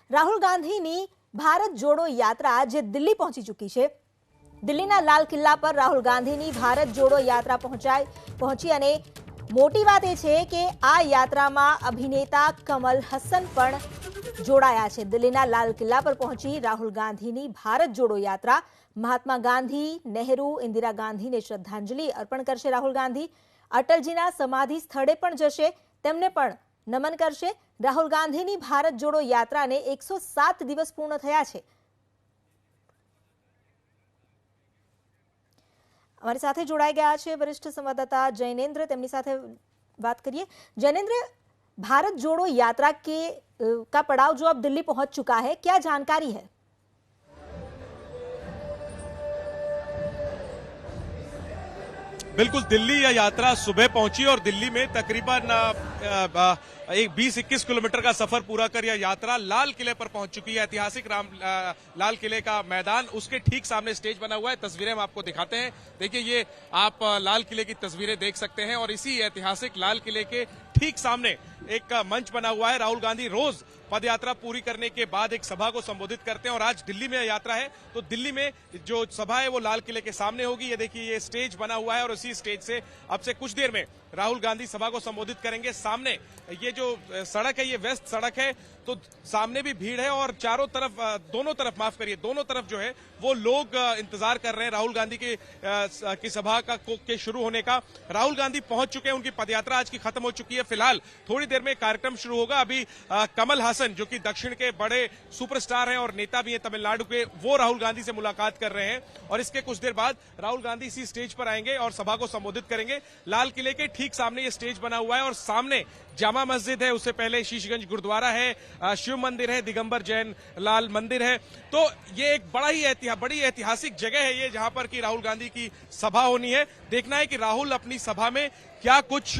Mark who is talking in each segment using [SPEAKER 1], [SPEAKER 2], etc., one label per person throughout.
[SPEAKER 1] રાહુલ ગાંધીની ભારત જોડો યાત્રા આજે દિલ્હી પહોંચી ચૂકી છે। દિલ્હીના લાલ કિલ્લા પર રાહુલ ગાંધીની ભારત જોડો યાત્રા પહોંચી અને મોટી વાત એ છે કે આ યાત્રામાં અભિનેતા કમલ હસન પણ જોડાયા છે। દિલ્હીના લાલ કિલ્લા પર પહોંચી રાહુલ ગાંધીની ભારત જોડો યાત્રા મહાત્મા ગાંધી, નહેરુ, ઇન્દિરા ગાંધીને શ્રદ્ધાંજલિ અર્પણ કરશે। રાહુલ ગાંધી અટલજીના સમાધિ સ્થળે પણ જશે, તેમને પણ નમન કરશે। રાહુલ ગાંધીની ભારત જોડો યાત્રાને 107 દિવસ પૂર્ણ થયા છે। हमारे साथ जोड़ाई गया है वरिष्ठ संवाददाता जैनेन्द्र, તેમની સાથે बात करिए। जैनेन्द्र, भारत जोड़ो यात्रा का पड़ाव जो अब दिल्ली पहुंच चुका है, क्या जानकारी है?
[SPEAKER 2] बिल्कुल, दिल्ली यह यात्रा सुबह पहुंची और दिल्ली में तकरीबन 20-21 किलोमीटर का सफर पूरा कर यह यात्रा लाल किले पर पहुंच चुकी है। ऐतिहासिक लाल किले का मैदान, उसके ठीक सामने स्टेज बना हुआ है। तस्वीरें हम आपको दिखाते हैं। देखिए, ये आप लाल किले की तस्वीरें देख सकते हैं और इसी ऐतिहासिक लाल किले के ठीक सामने एक मंच बना हुआ है। राहुल गांधी रोज पदयात्रा पूरी करने के बाद एक सभा को संबोधित करते हैं और आज दिल्ली में यात्रा है, तो दिल्ली में जो सभा है वो लाल किले के सामने होगी। ये देखिए, ये स्टेज बना हुआ है और उसी स्टेज से अब से कुछ देर में राहुल गांधी सभा को संबोधित करेंगे। सामने ये जो सड़क है, ये व्यस्त सड़क है, तो सामने भी भीड़ है और चारों तरफ, दोनों तरफ जो है वो लोग इंतजार कर रहे हैं राहुल गांधी की सभा के शुरू होने का। राहुल गांधी पहुंच चुके हैं, उनकी पदयात्रा आज की खत्म हो चुकी है। फिलहाल थोड़ी देर में कार्यक्रम शुरू होगा। अभी कमल हसन, जो कि दक्षिण के बड़े सुपरस्टार हैं और नेता भी हैं तमिलनाडु के, वो राहुल गांधी से मुलाकात कर रहे हैं और इसके कुछ देर बाद राहुल गांधी इसी स्टेज पर आएंगे और सभा को संबोधित करेंगे। लाल किले के ठीक सामने ये स्टेज बना हुआ है और सामने जामा मस्जिद है, उससे पहले शीशगंज गुरुद्वारा है, शिव मंदिर है, दिगंबर जैन लाल मंदिर है। तो ये एक बड़ी ऐतिहासिक जगह है ये, जहां पर कि राहुल गांधी की सभा होनी है। देखना है कि राहुल अपनी सभा में क्या कुछ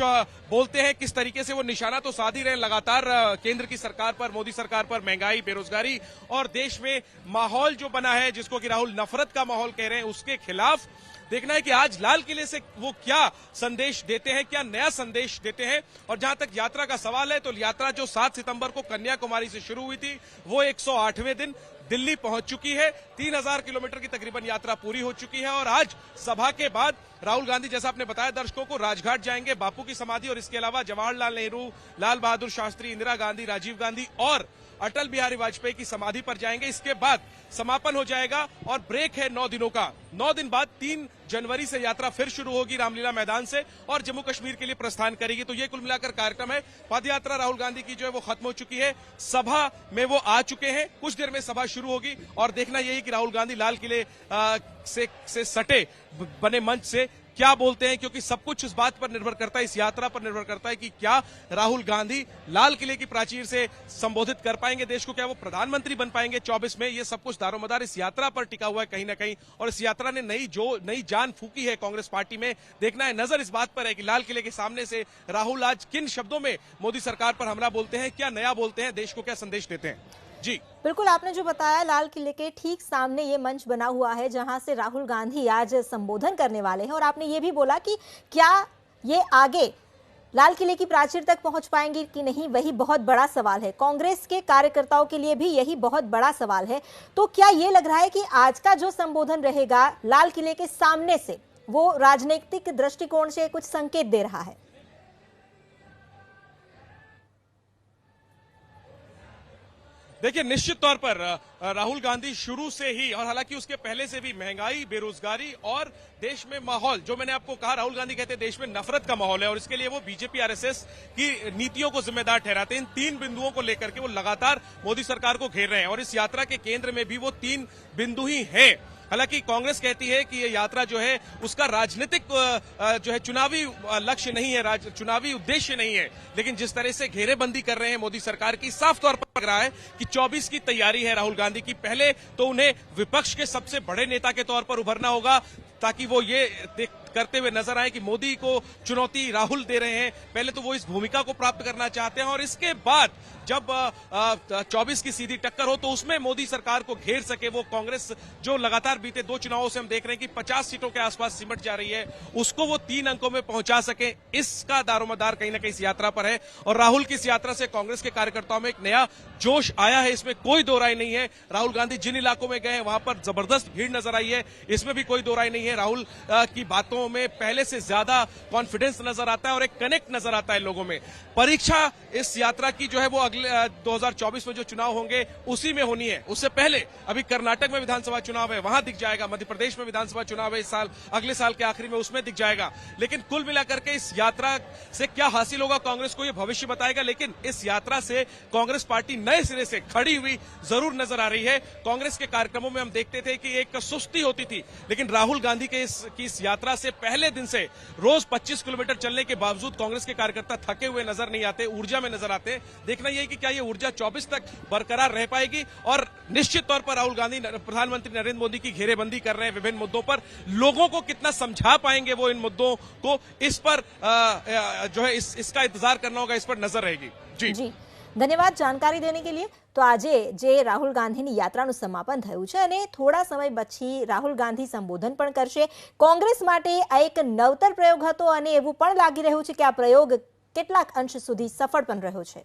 [SPEAKER 2] बोलते हैं, किस तरीके से वो निशाना तो साध ही रहे हैं लगातार केंद्र की सरकार पर, मोदी सरकार पर, महंगाई, बेरोजगारी और देश में माहौल जो बना है, जिसको कि राहुल नफरत का माहौल कह रहे हैं, उसके खिलाफ। देखना है कि आज लाल किले से वो क्या संदेश देते हैं, क्या नया संदेश देते हैं। और जहां तक यात्रा का सवाल है, तो यात्रा जो 7 सितंबर को कन्याकुमारी से शुरू हुई थी, वो 108वें दिन दिल्ली पहुंच चुकी है। 3000 किलोमीटर की तकरीबन यात्रा पूरी हो चुकी है और आज सभा के बाद राहुल गांधी, जैसा आपने बताया दर्शकों को, राजघाट जाएंगे, बापू की समाधि और इसके अलावा जवाहरलाल नेहरू, लाल बहादुर शास्त्री, इंदिरा गांधी, राजीव गांधी और अटल बिहारी वाजपेयी की समाधि पर जाएंगे। इसके बाद समापन हो जाएगा और ब्रेक है 9 दिनों का। 9 दिन बाद 3 जनवरी से यात्रा फिर शुरू होगी रामलीला मैदान से और जम्मू कश्मीर के लिए प्रस्थान करेगी। तो ये कुल मिलाकर कार्यक्रम है। पदयात्रा राहुल गांधी की जो है वो खत्म हो चुकी है, सभा में वो आ चुके हैं, कुछ देर में सभा शुरू होगी और देखना यही कि राहुल गांधी लाल किले से सटे बने मंच से क्या बोलते हैं, क्योंकि सब कुछ इस बात पर निर्भर करता है, इस यात्रा पर निर्भर करता है कि क्या राहुल गांधी लाल किले की प्राचीर से संबोधित कर पाएंगे देश को, क्या वो प्रधानमंत्री बन पाएंगे 24 में। ये सब कुछ दारोमदार इस यात्रा पर टिका हुआ है कहीं ना कहीं और इस यात्रा ने नई जान फूकी है कांग्रेस पार्टी में। देखना है, नजर इस बात पर है कि लाल किले के सामने से राहुल आज किन शब्दों में मोदी सरकार पर हमला बोलते हैं, क्या नया बोलते हैं, देश को क्या संदेश देते हैं। जी
[SPEAKER 1] बिल्कुल, आपने जो बताया, लाल किले के ठीक सामने ये मंच बना हुआ है जहां से राहुल गांधी आज संबोधन करने वाले हैं और आपने ये भी बोला कि क्या ये आगे लाल किले की प्राचीर तक पहुंच पाएंगे कि नहीं, वही बहुत बड़ा सवाल है। कांग्रेस के कार्यकर्ताओं के लिए भी यही बहुत बड़ा सवाल है। तो क्या ये लग रहा है कि आज का जो संबोधन रहेगा लाल किले के सामने से, वो राजनीतिक दृष्टिकोण से कुछ संकेत दे रहा है?
[SPEAKER 2] देखिए, निश्चित तौर पर राहुल गांधी शुरू से ही, और हालांकि उसके पहले से भी, महंगाई, बेरोजगारी और देश में माहौल, जो मैंने आपको कहा, राहुल गांधी कहते हैं देश में नफरत का माहौल है और इसके लिए वो बीजेपी आरएसएस की नीतियों को जिम्मेदार ठहराते हैं। इन 3 बिंदुओं को लेकर के वो लगातार मोदी सरकार को घेर रहे हैं और इस यात्रा के केंद्र में भी वो 3 बिंदु ही हैं। हालांकि कांग्रेस कहती है कि ये यात्रा जो है उसका राजनीतिक जो है चुनावी लक्ष्य नहीं है, चुनावी उद्देश्य नहीं है, लेकिन जिस तरह से घेरेबंदी कर रहे हैं मोदी सरकार की, साफ तौर पर लग रहा है कि 24 की तैयारी है राहुल गांधी की। पहले तो उन्हें विपक्ष के सबसे बड़े नेता के तौर पर उभरना होगा ताकि वो ये करते हुए नजर आए कि मोदी को चुनौती राहुल दे रहे हैं। पहले तो वो इस भूमिका को प्राप्त करना चाहते हैं और इसके बाद जब 24 की सीधी टक्कर हो तो उसमें मोदी सरकार को घेर सके। वो कांग्रेस जो लगातार बीते 2 चुनावों से हम देख रहे हैं कि 50 सीटों के आसपास सिमट जा रही है, उसको वो 3 अंकों में पहुंचा सके, इसका दारोमदार कहीं ना कहीं इस यात्रा पर है। और राहुल की इस यात्रा से कांग्रेस के कार्यकर्ताओं में एक नया जोश आया है, इसमें कोई दो राय नहीं है। राहुल गांधी जिन इलाकों में गए वहां पर जबरदस्त भीड़ नजर आई है, इसमें भी कोई दो राय नहीं है। राहुल की बातों में पहले से ज्यादा कॉन्फिडेंस नजर आता है और एक कनेक्ट नजर आता है लोगों में। परीक्षा इस यात्रा की जो है वो अगले 2024 में जो चुनाव होंगे उसी में होनी है। उससे पहले अभी कर्नाटक में विधानसभा चुनाव है, वहां दिख जाएगा। मध्य प्रदेश में विधानसभा चुनाव है इस साल, अगले साल के आखिरी में उसमें दिख जाएगा। लेकिन कुल मिलाकर के इस यात्रा से क्या हासिल होगा कांग्रेस को, यह भविष्य बताएगा। लेकिन इस यात्रा से कांग्रेस पार्टी नए सिरे से खड़ी हुई जरूर नजर आ रही है। कांग्रेस के कार्यक्रमों में हम देखते थे कि एक सुस्ती होती थी, लेकिन राहुल गांधी के इस यात्रा से पहले दिन से रोज 25 किलोमीटर चलने के बावजूद कांग्रेस के कार्यकर्ता थके हुए नजर नहीं आते, ऊर्जा में नजर आते। देखना यह कि क्या यह ऊर्जा 24 तक बरकरार रह पाएगी। और निश्चित तौर पर राहुल गांधी प्रधानमंत्री नरेंद्र मोदी की घेरेबंदी कर रहे हैं विभिन्न मुद्दों पर, लोगों को कितना समझा पाएंगे वो इन मुद्दों को, इस पर जो है इसका इंतजार करना होगा, इस पर नजर रहेगी। जी
[SPEAKER 1] ધન્યવાદ जानकारी देने के लिए। तो આજે જે રાહુલ ગાંધીની યાત્રાનું સમાપન થયું છે અને થોડા સમય પછી રાહુલ ગાંધી સંબોધન પણ કરશે। કોંગ્રેસ માટે આ એક નવતર પ્રયોગ હતો અને એવું પણ લાગી રહ્યું છે કે આ પ્રયોગ કેટલાક અંશ સુધી સફળ પણ રહ્યો છે।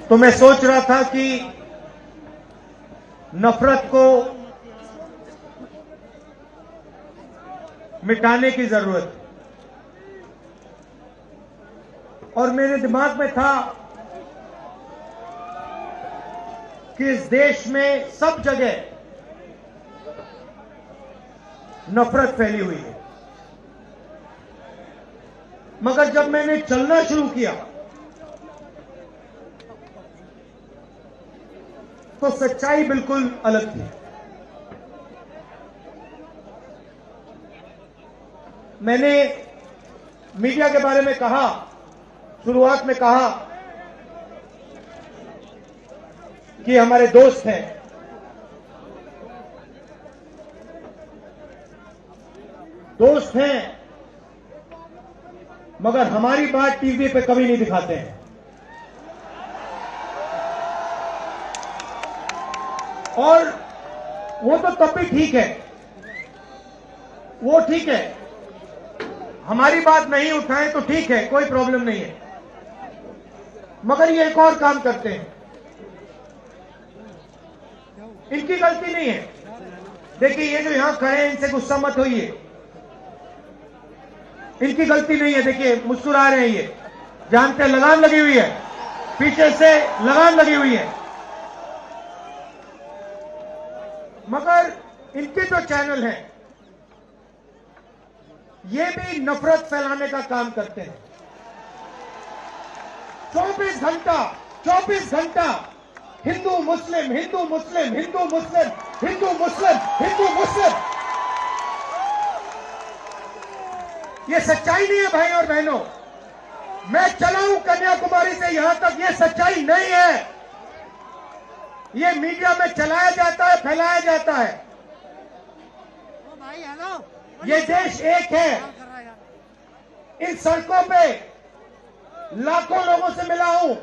[SPEAKER 3] तो मैं सोच रहा था कि नफरत को मिटाने की जरूरत है और मेरे दिमाग में था कि इस देश में सब जगह नफरत फैली हुई है, मगर जब मैंने चलना शुरू किया तो सच्चाई बिल्कुल अलग थी। मैंने मीडिया के बारे में कहा, शुरुआत में कहा कि हमारे दोस्त हैं, मगर हमारी बात टीवी पे कभी नहीं दिखाते हैं। और वो तो तब भी ठीक है, वो ठीक है, हमारी बात नहीं उठाएं तो ठीक है, कोई प्रॉब्लम नहीं है, मगर ये एक और काम करते हैं। इनकी गलती नहीं है। देखिए ये जो यहां खड़े हैं इनसे गुस्सा मत होइए, इनकी गलती नहीं है। देखिए मुस्कुरा रहे हैं, ये जानते हैं लगाम लगी हुई है, पीछे से लगाम लगी हुई है, मगर इनके जो चैनल हैं ये भी नफरत फैलाने का काम करते हैं। 24 घंटा हिंदू मुस्लिम, हिंदू मुस्लिम, हिंदू मुस्लिम, हिंदू मुस्लिम, हिंदू मुस्लिम। ये सच्चाई नहीं है भाई और बहनों। मैं चला हूं कन्याकुमारी से यहां तक, ये सच्चाई नहीं है। ये मीडिया में चलाया जाता है, फैलाया जाता है। ये देश एक है। इन सड़कों पे लाखों लोगों से मिला हूं,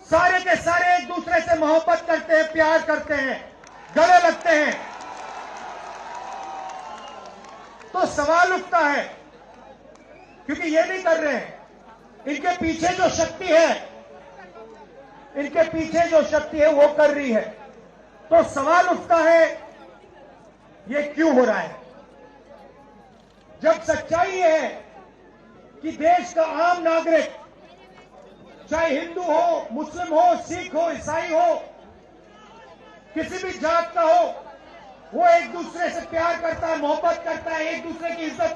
[SPEAKER 3] सारे के सारे एक दूसरे से मोहब्बत करते हैं, प्यार करते हैं, गले लगते हैं। तो सवाल उठता है, क्योंकि ये नहीं कर रहे हैं, इनके पीछे जो शक्ति है, इनके पीछे जो शक्ति है वो कर रही है। तो सवाल उठता है ये क्यों हो रहा है, जब सच्चाई है कि देश का आम नागरिक, चाहे हिंदू हो, मुस्लिम हो, सिख हो, ईसाई हो, किसी भी जात का हो, वो एक दूसरे से प्यार करता है, मोहब्बत करता है, एक दूसरे की इज्जत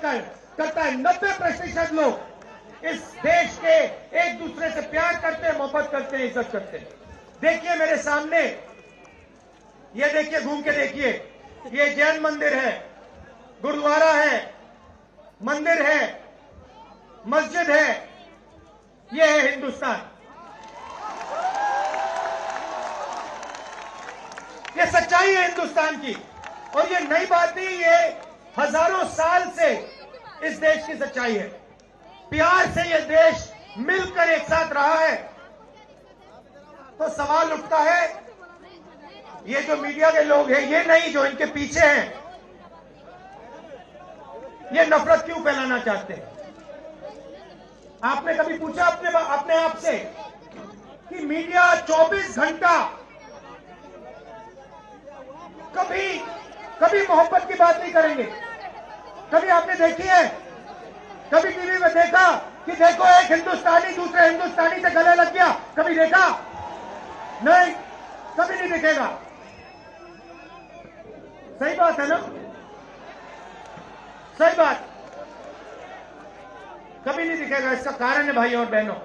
[SPEAKER 3] करता है। 90% लोग इस देश के एक दूसरे से प्यार करते हैं, मोहब्बत करते हैं, इज्जत करते हैं। देखिए मेरे सामने, ये देखिए, घूम के देखिए, ये जैन मंदिर है, गुरुद्वारा है, मंदिर है, मस्जिद है, ये है हिंदुस्तान। ये सच्चाई है हिंदुस्तान की। और ये नई बात नहीं, ये हजारों साल से इस देश की सच्चाई है। प्यार से ये देश मिलकर एक साथ रहा है। तो सवाल उठता है, ये जो मीडिया के लोग हैं, ये नहीं जो इनके पीछे हैं, ये नफरत क्यों फैलाना चाहते हैं? आपने कभी पूछा अपने आप से कि मीडिया 24 घंटा कभी मोहब्बत की बात नहीं करेंगे? कभी आपने देखी है? कभी टीवी में देखा कि देखो एक हिंदुस्तानी दूसरे हिंदुस्तानी से गले लग गया? कभी देखा? नहीं, कभी नहीं दिखेगा। सही बात है ना? सही बात, कभी नहीं दिखेगा। इसका कारण है भाइयों और बहनों,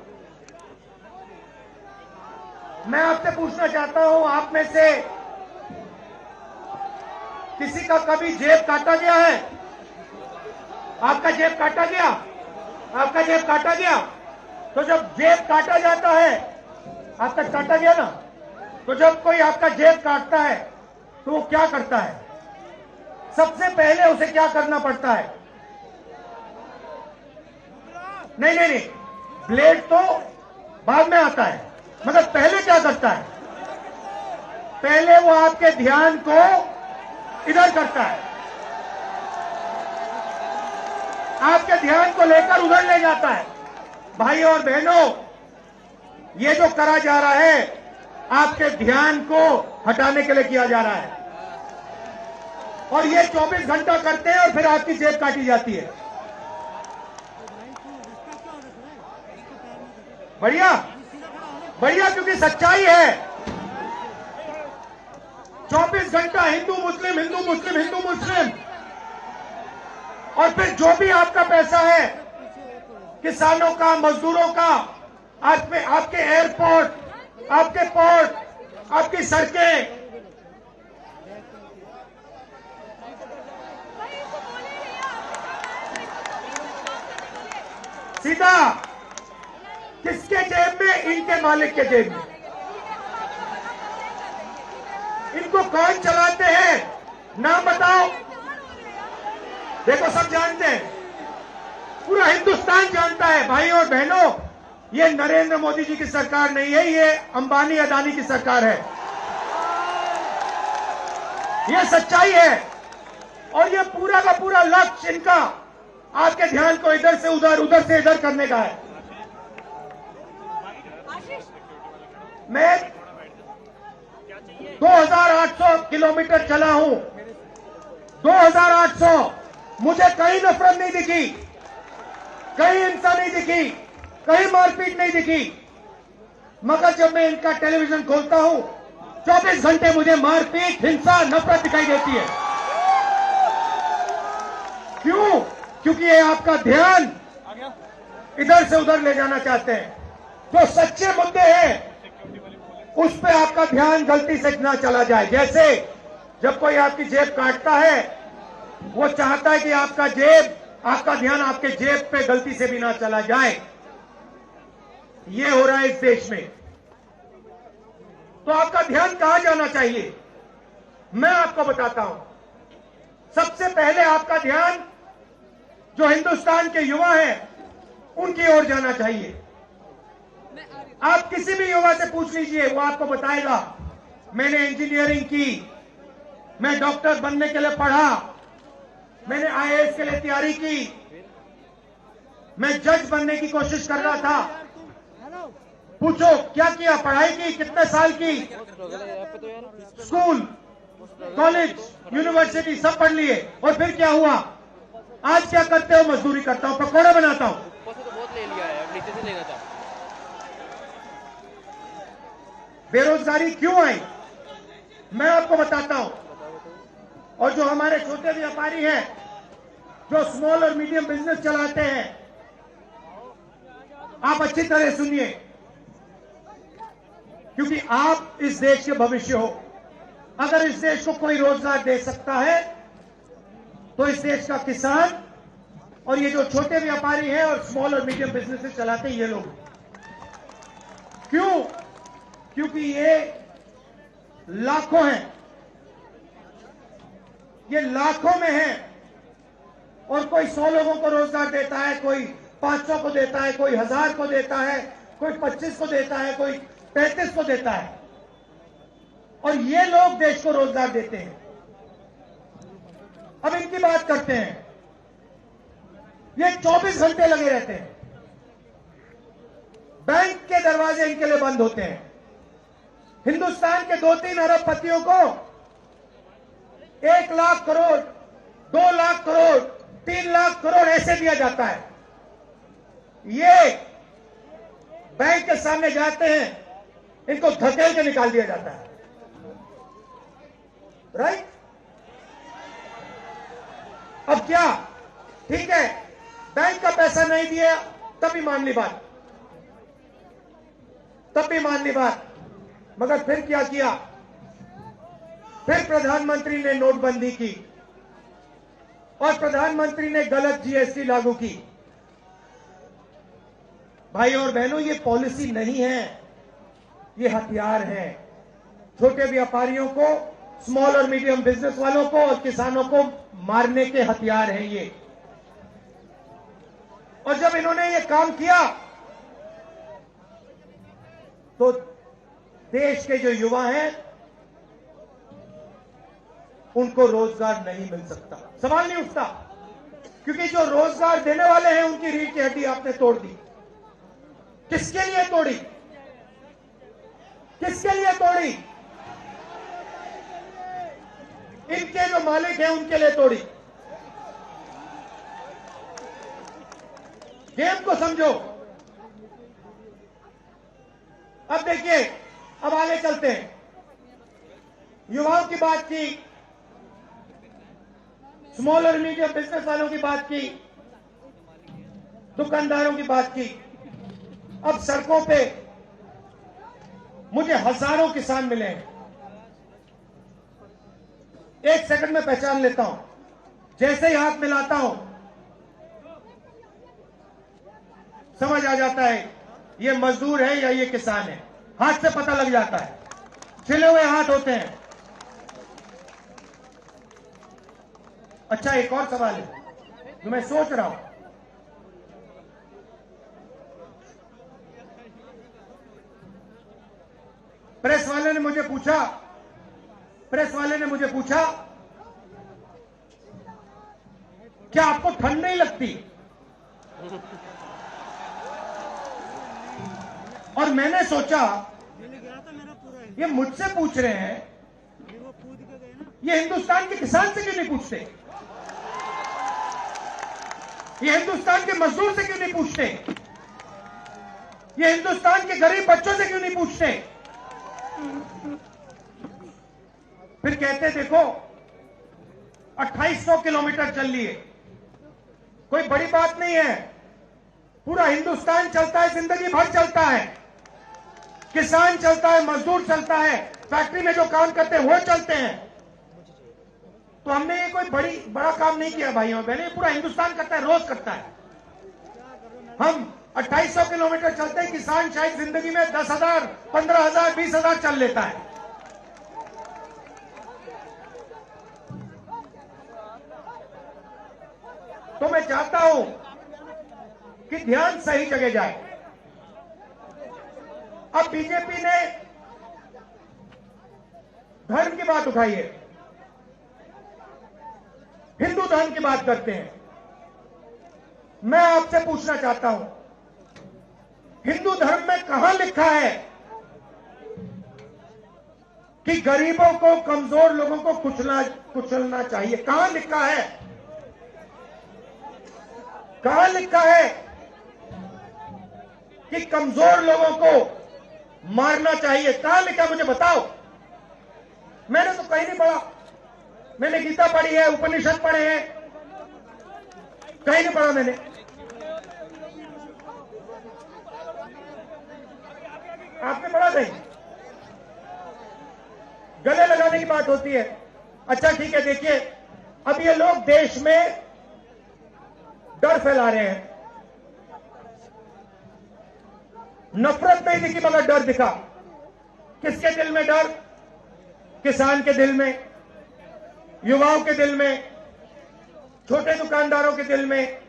[SPEAKER 3] मैं आपसे पूछना चाहता हूं, आप में से किसी का कभी जेब काटा गया है? आपका जेब काटा गया? आपका जेब काटा गया? तो जब जेब काटा जाता है, आपका काटा गया ना, तो जब कोई आपका जेब काटता है तो वो क्या करता है? सबसे पहले उसे क्या करना पड़ता है? नहीं, ब्लेड तो बाद में आता है, मगर पहले क्या करता है? पहले वो आपके ध्यान को इधर करता है, आपके ध्यान को लेकर उधर ले जाता है। भाइयों और बहनों, ये जो करा जा रहा है, आपके ध्यान को हटाने के लिए किया जा रहा है। और ये 24 घंटा करते हैं और फिर आपकी जेब काटी जाती है। बढ़िया बढ़िया, क्योंकि सच्चाई है। 24 घंटा हिंदू मुस्लिम, हिंदू मुस्लिम, हिंदू मुस्लिम, और फिर जो भी आपका पैसा है, किसानों का, मजदूरों का, आपके एयरपोर्ट, आपके पोर्ट, आपकी सड़कें, सीधा किसके जेब में? इनके मालिक के जेब में। इनको कौन चलाते हैं? नाम बताओ। देखो, सब जानते हैं, पूरा हिंदुस्तान जानता है। भाइयों और बहनों, ये नरेंद्र मोदी जी की सरकार नहीं है, ये अंबानी अदानी की सरकार है। ये सच्चाई है। और ये पूरा का पूरा लक्ष्य इनका आपके ध्यान को इधर से उधर, उधर से इधर करने का है। मैं 2800 किलोमीटर चला हूं, 2800, मुझे कहीं नफरत नहीं दिखी, कहीं हिंसा नहीं दिखी, कहीं मारपीट नहीं दिखी। मगर जब मैं इनका टेलीविजन खोलता हूं, 24 घंटे मुझे मारपीट, हिंसा, नफरत दिखाई देती है। क्यों? क्योंकि ये आपका ध्यान इधर से उधर ले जाना चाहते हैं। जो सच्चे मुद्दे हैं उस पे आपका ध्यान गलती से ना चला जाए। जैसे जब कोई आपकी जेब काटता है, वो चाहता है कि आपका ध्यान आपके जेब पे गलती से भी ना चला जाए। ये हो रहा है इस देश में। तो आपका ध्यान कहां जाना चाहिए? मैं आपको बताता हूं। सबसे पहले आपका ध्यान जो हिंदुस्तान के युवा हैं उनकी ओर जाना चाहिए। आप किसी भी युवा से पूछ लीजिए, वो आपको बताएगा, मैंने इंजीनियरिंग की, मैं डॉक्टर बनने के लिए पढ़ा, मैंने आईएएस के लिए तैयारी की, मैं जज बनने की कोशिश कर रहा था। पूछो क्या किया? पढ़ाई की? कितने साल की? स्कूल, कॉलेज, यूनिवर्सिटी सब पढ़ लिए। और फिर क्या हुआ? आज क्या करते हो? मजदूरी करता हूं, पकौड़े बनाता हूं। बेरोजगारी क्यों आई? मैं आपको बताता हूं। और जो हमारे छोटे व्यापारी हैं, जो स्मॉल और मीडियम बिजनेस चलाते हैं, आप अच्छी तरह सुनिए, क्योंकि आप इस देश के भविष्य हो। अगर इस देश को कोई रोजगार दे सकता है तो इस देश का किसान और ये जो छोटे व्यापारी हैं और स्मॉल और मीडियम बिजनेसेस चलाते हैं, ये लोग। क्यों? क्योंकि ये लाखों हैं, ये लाखों में है और कोई 100 लोगों को रोजगार देता है, कोई 500 को देता है, कोई 1000 को देता है, कोई 25 को देता है, कोई 33 को देता है और ये लोग देश को रोजगार देते हैं। अब इनकी बात करते हैं। ये 24 घंटे लगे रहते हैं, बैंक के दरवाजे इनके लिए बंद होते हैं। हिंदुस्तान के 2-3 अरबपतियों को 1 लाख करोड़, 2 लाख करोड़, 3 लाख करोड़ ऐसे दिया जाता है। ये बैंक के सामने जाते हैं, इनको धकेल के निकाल दिया जाता है। राइट? अब क्या? ठीक है, बैंक का पैसा नहीं दिया तब भी मान ली बात, तब भी मान ली बात। मगर फिर क्या किया? फिर प्रधानमंत्री ने नोटबंदी की और प्रधानमंत्री ने गलत जीएसटी लागू की। भाई और बहनों, ये पॉलिसी नहीं है, ये हथियार है। छोटे व्यापारियों को, स्मॉल और मीडियम बिजनेस वालों को और किसानों को मारने के हथियार हैं ये। और जब इन्होंने ये काम किया तो देश के जो युवा हैं उनको रोजगार नहीं मिल सकता, सवाल नहीं उठता, क्योंकि जो रोजगार देने वाले हैं उनकी रीढ़ की हड्डी आपने तोड़ दी। किसके लिए तोड़ी? किसके लिए तोड़ी? इनके जो मालिक हैं उनके लिए तोड़ी। गेम को समझो। अब देखिए, अब आगे चलते हैं। युवाओं की बात की, स्मॉल और मीडियम बिजनेस वालों की बात की, दुकानदारों की बात की। अब सड़कों पे मुझे हजारों किसान मिले हैं। 1 सेकंड में पहचान लेता हूं, जैसे ही हाथ मिलाता हूं समझ आ जाता है ये मजदूर है या ये किसान है। हाथ से पता लग जाता है, छिले हुए हाथ होते हैं। अच्छा, एक और सवाल है जो मैं सोच रहा हूं। प्रेस वाले ने मुझे पूछा क्या आपको ठंड नहीं लगती? और मैंने सोचा ये मुझसे पूछ रहे हैं, ये हिंदुस्तान के किसान से क्यों नहीं पूछते? ये हिंदुस्तान के मजदूर से क्यों नहीं पूछते? ये हिंदुस्तान के गरीब बच्चों से क्यों नहीं पूछते? फिर कहते देखो 2800 किलोमीटर चल लिए, कोई बड़ी बात नहीं है। पूरा हिंदुस्तान चलता है, जिंदगी भर चलता है। किसान चलता है, मजदूर चलता है, फैक्ट्री में जो काम करते हैं वो चलते हैं। तो हमने ये कोई बड़ा काम नहीं किया भाइयों और बहनों, पूरा हिंदुस्तान करता है, रोज करता है। हम 2800 किलोमीटर चलते हैं, किसान शायद जिंदगी में 10,000, 15,000, 20,000 चल लेता है। तो मैं चाहता हूं कि ध्यान सही जगह जाए। अब बीजेपी ने धर्म की बात उठाई है, हिंदू धर्म की बात करते हैं। मैं आपसे पूछना चाहता हूं, हिंदू धर्म में कहां लिखा है कि गरीबों को, कमजोर लोगों को कुचलना चाहिए? कहां लिखा है? कहां लिखा है कि कमजोर लोगों को मारना चाहिए? कहां लिखा, मुझे बताओ। मैंने तो कहीं नहीं पढ़ा। मैंने गीता पढ़ी है, उपनिषद पढ़े हैं, कहीं नहीं पढ़ा मैंने। आपने पढ़ा नहीं? गले लगाने की बात होती है। अच्छा ठीक है, देखिए अब ये लोग देश में डर फैला रहे हैं। नफरत नहीं दिखी मगर डर दिखा। किसके दिल में डर? किसान के दिल में, युवाओं के दिल में, छोटे दुकानदारों के दिल में,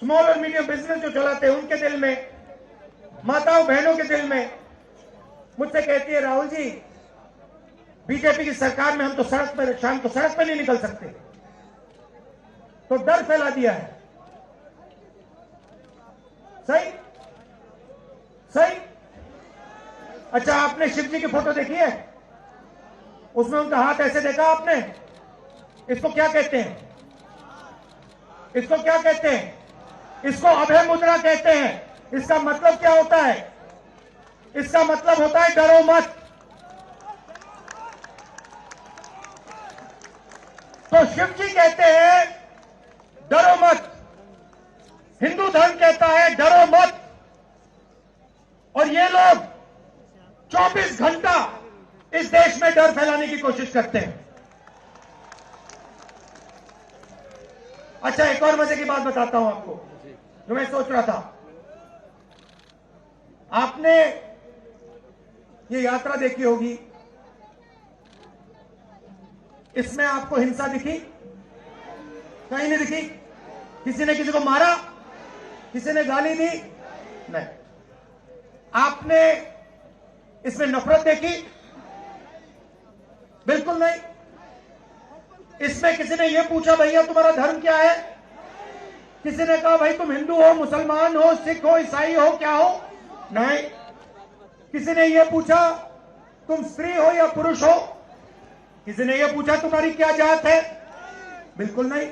[SPEAKER 3] स्मॉल और मीडियम बिजनेस जो चलाते हैं उनके दिल में, माताओं बहनों के दिल में। मुझसे कहती है, राहुल जी बीजेपी की सरकार में हम तो सड़क पर, शाम को सड़क पर नहीं निकल सकते, तो डर फैला दिया है। सही सही। अच्छा, आपने शिव जी की फोटो देखी है? उसमें उनका हाथ ऐसे देखा आपने? इसको क्या कहते हैं? इसको क्या कहते हैं? इसको अभय मुद्रा कहते हैं। इसका मतलब क्या होता है? इसका मतलब होता है डरो मत। तो शिव जी कहते हैं डरो मत, हिंदू धर्म कहता है डरो मत, और ये लोग 24 घंटा इस देश में डर फैलाने की कोशिश करते हैं। अच्छा, एक और मजे की बात बताता हूं आपको जो मैं सोच रहा था। आपने ये यात्रा देखी होगी, इसमें आपको हिंसा दिखी? कहीं नहीं दिखी। किसी ने किसी को मारा? किसी ने गाली दी? नहीं। आपने इसमें नफरत देखी? बिल्कुल नहीं। इसमें किसी ने यह पूछा भैया तुम्हारा धर्म क्या है? किसी ने कहा भाई तुम हिंदू हो, मुसलमान हो, सिख हो, ईसाई हो, क्या हो? नहीं। किसी ने यह पूछा तुम स्त्री हो या पुरुष हो? किसी ने यह पूछा तुम्हारी क्या जात है? बिल्कुल नहीं।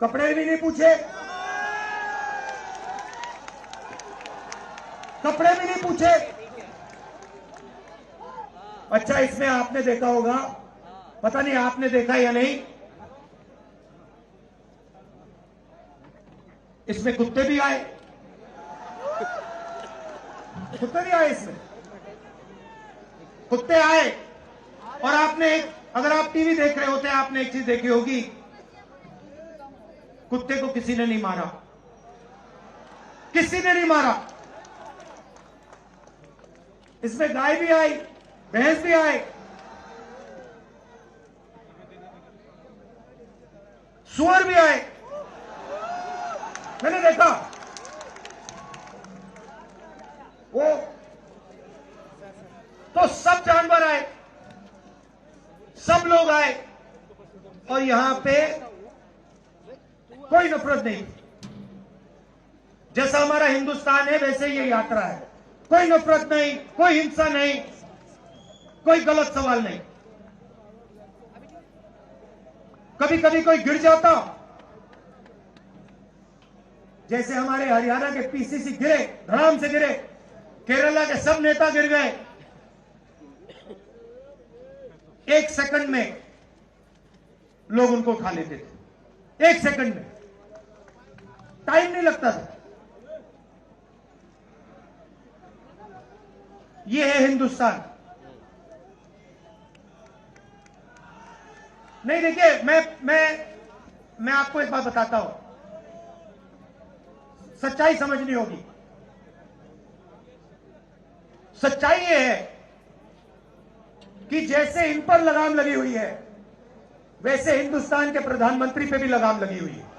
[SPEAKER 3] कपड़े भी नहीं पूछे, कपड़े भी नहीं पूछे। अच्छा, इसमें आपने देखा होगा, पता नहीं आपने देखा या नहीं, इसमें कुत्ते भी आए। कुत्ते भी आए इसमें, कुत्ते आए। और आपने एक, अगर आप टीवी देख रहे होते आपने एक चीज देखी होगी, कुत्ते को किसी ने नहीं मारा, किसी ने नहीं मारा। इसमें गाय भी आई, भैंस भी आए, सुअर भी आए, मैंने देखा। वो तो सब जानवर आए, सब लोग आए, और यहां पे कोई नफरत नहीं। जैसा हमारा हिंदुस्तान है वैसे ये यात्रा है। कोई नफरत नहीं, कोई हिंसा नहीं, कोई गलत सवाल नहीं। कभी कभी कोई गिर जाता, जैसे हमारे हरियाणा के पीसीसी गिरे, धड़ाम से गिरे, केरला के सब नेता गिर गए, 1 सेकंड में लोग उनको उठा लेते थे। 1 सेकंड में, टाइम नहीं लगता था। ये है हिंदुस्तान। नहीं, देखिए, मैं आपको एक बात बताता हूं, सच्चाई समझनी होगी। सच्चाई ये है कि जैसे इन पर लगाम लगी हुई है, वैसे हिंदुस्तान के प्रधानमंत्री पे भी लगाम लगी हुई है।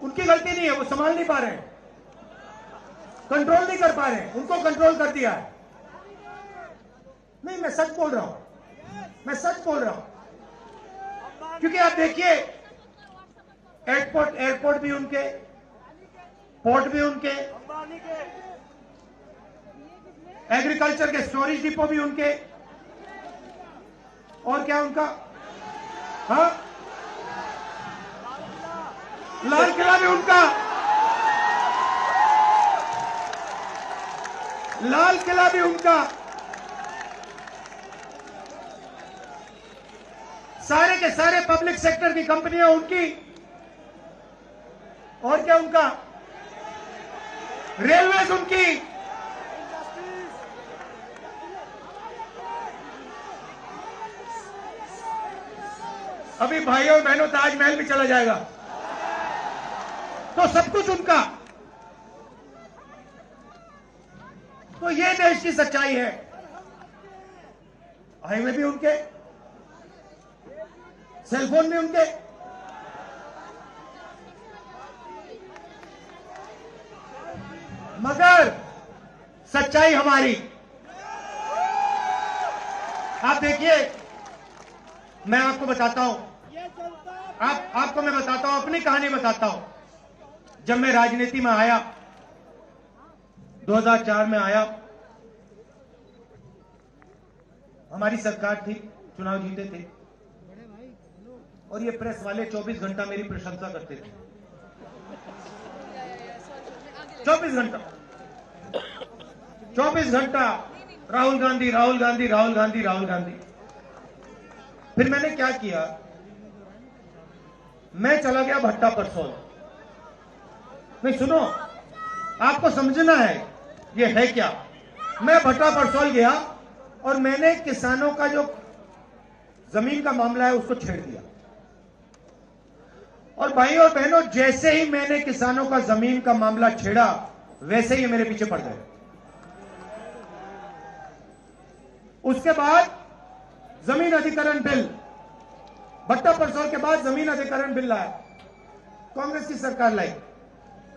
[SPEAKER 3] उनकी गलती नहीं है, वो संभाल नहीं पा रहे हैं, कंट्रोल नहीं कर पा रहे हैं, उनको कंट्रोल कर दिया है। नहीं, मैं सच बोल रहा हूं, मैं सच बोल रहा हूं। क्योंकि आप देखिए, एयरपोर्ट भी उनके, पोर्ट भी उनके, एग्रीकल्चर के स्टोरेज डिपो भी उनके, और क्या उनका, हाँ, लाल किला भी उनका, लाल किला भी उनका, सारे के सारे पब्लिक सेक्टर की कंपनियां उनकी, और क्या उनका, रेलवेज उनकी। अभी भाइयों और बहनों ताजमहल भी चला जाएगा, तो सब कुछ उनका। तो ये देश की सच्चाई है। हाईवे भी उनके, सेलफोन भी उनके, मगर सच्चाई हमारी। आप देखिए, मैं आपको बताता हूं, आपको मैं बताता हूं, अपनी कहानी बताता हूं। जब मैं राजनीति में आया, 2004 में आया, हमारी सरकार थी, चुनाव जीते थे, और ये प्रेस वाले 24 घंटा मेरी प्रशंसा करते थे। 24 घंटा 24 घंटा राहुल गांधी, राहुल गांधी, राहुल गांधी, राहुल गांधी। फिर मैंने क्या किया, मैं चला गया भट्टा परसौल। नहीं सुनो, आपको समझना है ये है क्या। मैं भट्टा परसौल गया और मैंने किसानों का जो जमीन का मामला है उसको छेड़ दिया। और भाई और बहनों, जैसे ही मैंने किसानों का जमीन का मामला छेड़ा, वैसे ही मेरे पीछे पड़ गए। उसके बाद जमीन अधिग्रहण बिल, भट्टा परसौल के बाद जमीन अधिग्रहण बिल लाया, कांग्रेस की सरकार लाई।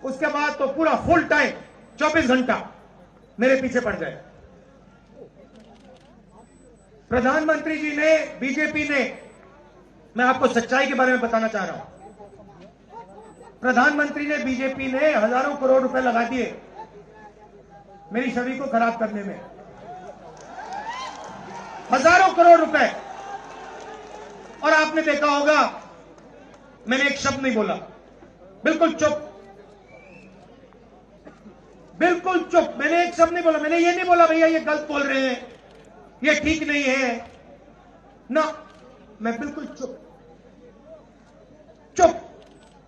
[SPEAKER 3] उसके बाद तो पूरा फुल टाइम 24 घंटा मेरे पीछे पड़ गए। प्रधानमंत्री जी ने, बीजेपी ने, मैं आपको सच्चाई के बारे में बताना चाह रहा हूं, प्रधानमंत्री ने, बीजेपी ने हजारों करोड़ रुपए लगा दिए मेरी छवि को खराब करने में। हजारों करोड़ रुपए। और आपने देखा होगा, मैंने एक शब्द नहीं बोला, बिल्कुल चुप, बिल्कुल चुप। मैंने एक शब्द नहीं बोला। मैंने ये नहीं बोला भैया ये गलत बोल रहे हैं, ये ठीक नहीं है ना, मैं बिल्कुल चुप चुप।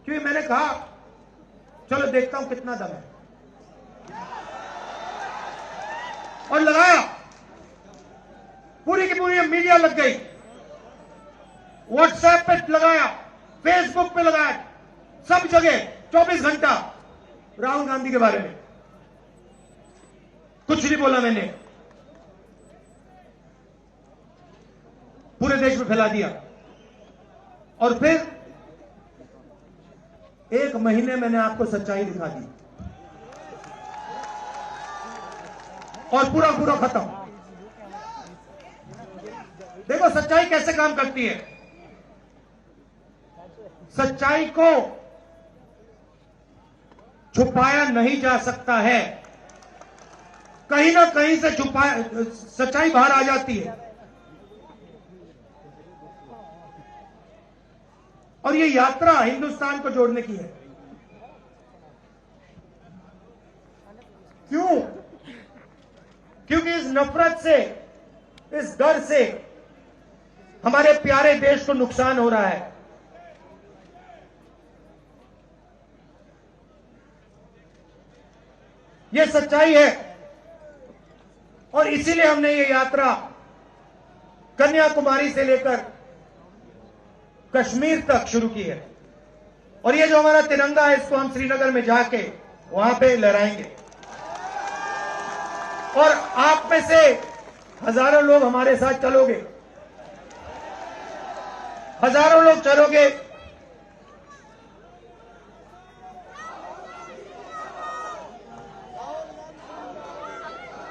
[SPEAKER 3] क्योंकि मैंने कहा चलो देखता हूं कितना दम है, और लगाया। पूरी की पूरी मीडिया लग गई, व्हाट्सएप पे लगाया, फेसबुक पे लगाया, सब जगह 24 घंटा राहुल गांधी के बारे में। कुछ नहीं बोला मैंने, पूरे देश में फैला दिया। और फिर 1 महीने मैंने आपको सच्चाई दिखा दी, और पूरा पूरा खत्म। देखो सच्चाई कैसे काम करती है। सच्चाई को छुपाया नहीं जा सकता है, कहीं ना कहीं से सच्चाई बाहर आ जाती है। और ये यात्रा हिंदुस्तान को जोड़ने की है। क्यों? क्योंकि इस नफरत से, इस डर से हमारे प्यारे देश को नुकसान हो रहा है। ये सच्चाई है, और इसीलिए हमने ये यात्रा कन्याकुमारी से लेकर कश्मीर तक शुरू की है। और ये जो हमारा तिरंगा है, इसको हम श्रीनगर में जाके वहां पे लहराएंगे। और आप में से हजारों लोग हमारे साथ चलोगे, हजारों लोग चलोगे।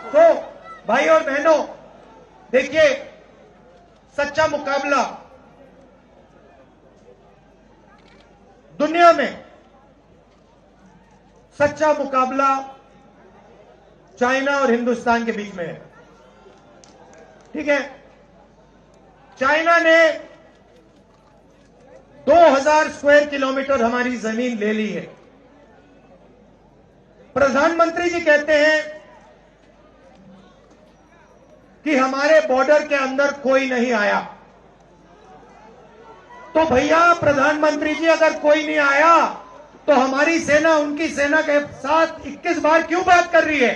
[SPEAKER 3] तो भाई और बहनों, देखिए, सच्चा मुकाबला दुनिया में, सच्चा मुकाबला चाइना और हिंदुस्तान के बीच में है। ठीक है, चाइना ने 2000 स्क्वायर किलोमीटर हमारी जमीन ले ली है। प्रधानमंत्री जी कहते हैं कि हमारे बॉर्डर के अंदर कोई नहीं आया। तो भैया प्रधानमंत्री जी, अगर कोई नहीं आया तो हमारी सेना उनकी सेना के साथ 21 बार क्यों बात कर रही है?